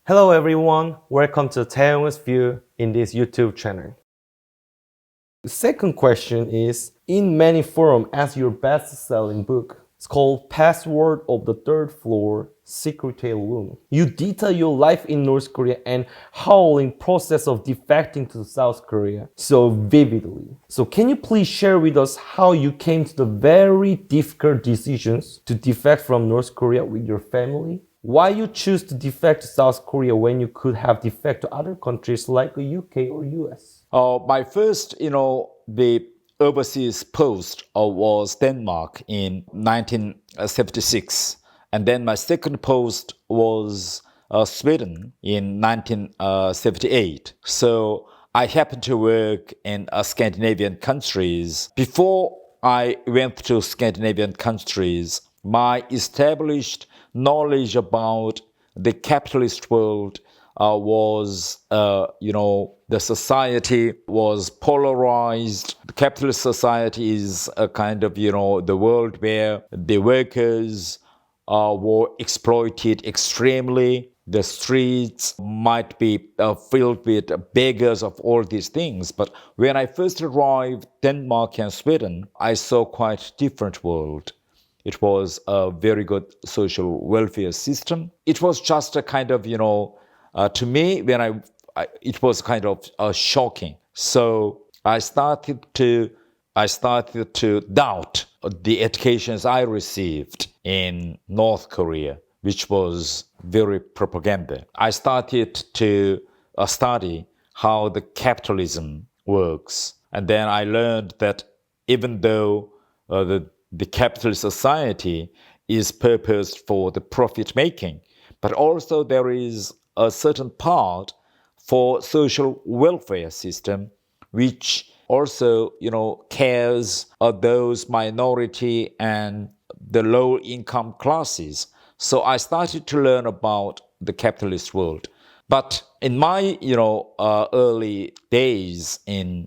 Hello everyone, welcome to 태영호's View in this YouTube channel. The second question is, in many forums as your best-selling book, it's called Password of the Third Floor Secret Room. You detail your life in North Korea and howling process of defecting to South Korea so vividly. So can you please share with us how you came to the very difficult decisions to defect from North Korea with your family? Why you choose to defect to South Korea when you could have defect to other countries like the UK or US? My first, the overseas post was Denmark in 1976. And then my second post was Sweden in 1978. So I happened to work in Scandinavian countries. Before I went to Scandinavian countries, my established knowledge about the capitalist world was, the society was polarized. The capitalist society is a kind of, the world where the workers were exploited extremely. The streets might be filled with beggars of all these things. But when I first arrived Denmark and Sweden, I saw quite different world. It was a very good social welfare system. It was just a kind of, to me, when it was kind of shocking. So I started to doubt the educations I received in North Korea, which was very propaganda. I started to study how the capitalism works. And then I learned that even though the capitalist society is purposed for the profit making, but also there is a certain part for social welfare system, which also, cares of those minority and the low income classes. So I started to learn about the capitalist world. But in my, early days in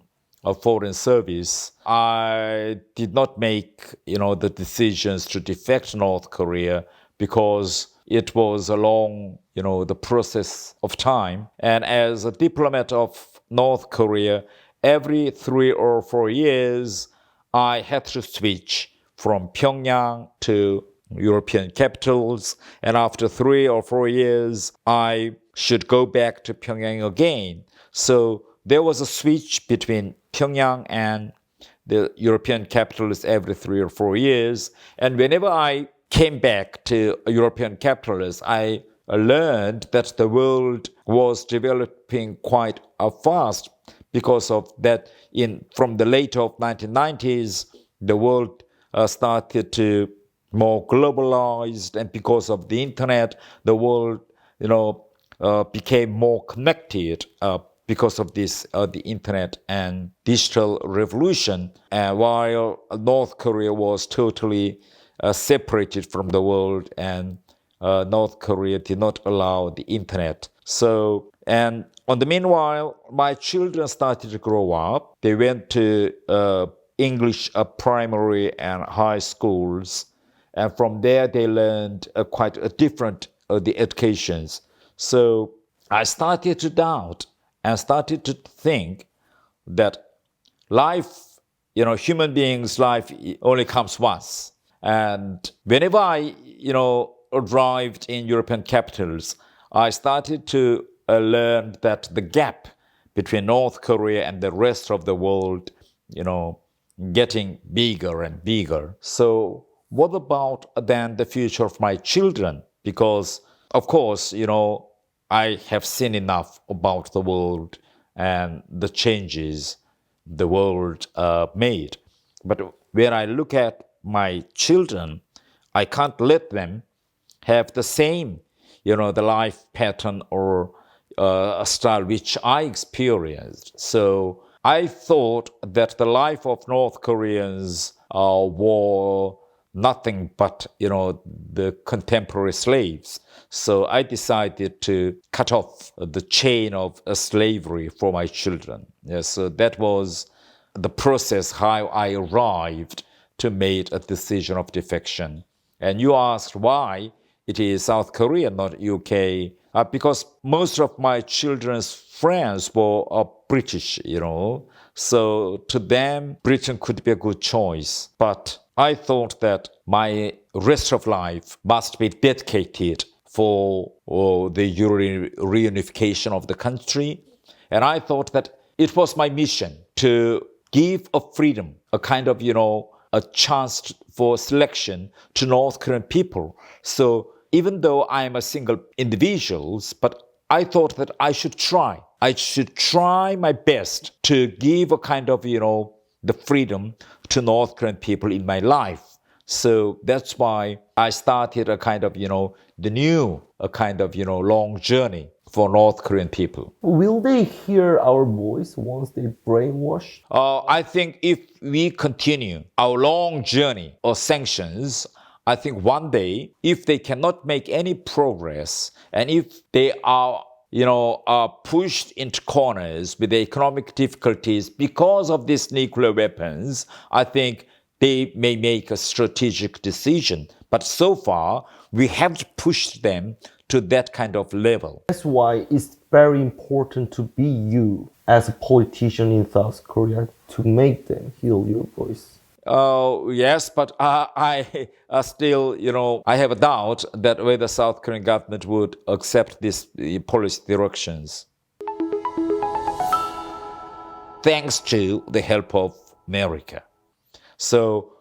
foreign service, I did not make, the decisions to defect to North Korea because it was a long, the process of time. And as a diplomat of North Korea, every 3 or 4 years, I had to switch from Pyongyang to European capitals. And after 3 or 4 years, I should go back to Pyongyang again. So there was a switch between Pyongyang and the European capitals every 3 or 4 years. And whenever I came back to European capitals, I learned that the world was developing quite fast because of that. From the late of 1990s, the world started to more globalized, and because of the internet, the world, became more connected. Because of this, the internet and digital revolution, while North Korea was totally separated from the world, and North Korea did not allow the internet. So, and on the meanwhile, my children started to grow up. They went to English primary and high schools, and from there they learned quite a different the educations. So I started to doubt and started to think that life, human beings' life only comes once. And whenever I, arrived in European capitals, I started to learn that the gap between North Korea and the rest of the world, getting bigger and bigger. So what about then the future of my children? Because, of course, I have seen enough about the world and the changes the world made. But when I look at my children, I can't let them have the same, the life pattern or a style which I experienced. So I thought that the life of North Koreans were nothing but, the contemporary slaves. So I decided to cut off the chain of slavery for my children. Yes, so that was the process how I arrived to make a decision of defection. And you asked why it is South Korea, not UK, because most of my children's friends were British, So to them, Britain could be a good choice. But I thought that my rest of life must be dedicated for the reunification of the country. And I thought that it was my mission to give a freedom, a kind of, a chance for selection to North Korean people. So even though I am a single individual, but I thought that I should try. I should try my best to give a kind of, the freedom to North Korean people in my life. So that's why I started a kind of, long journey for North Korean people. Will they hear our voice once they brainwash? I think if we continue our long journey or sanctions, I think one day, if they cannot make any progress, and if they are pushed into corners with the economic difficulties because of these nuclear weapons, I think they may make a strategic decision. But so far, we haven't pushed them to that kind of level. That's why it's very important to be you as a politician in South Korea to make them hear your voice. Yes, but I still, I have a doubt that whether South Korean government would accept these policy directions. Thanks to the help of America. So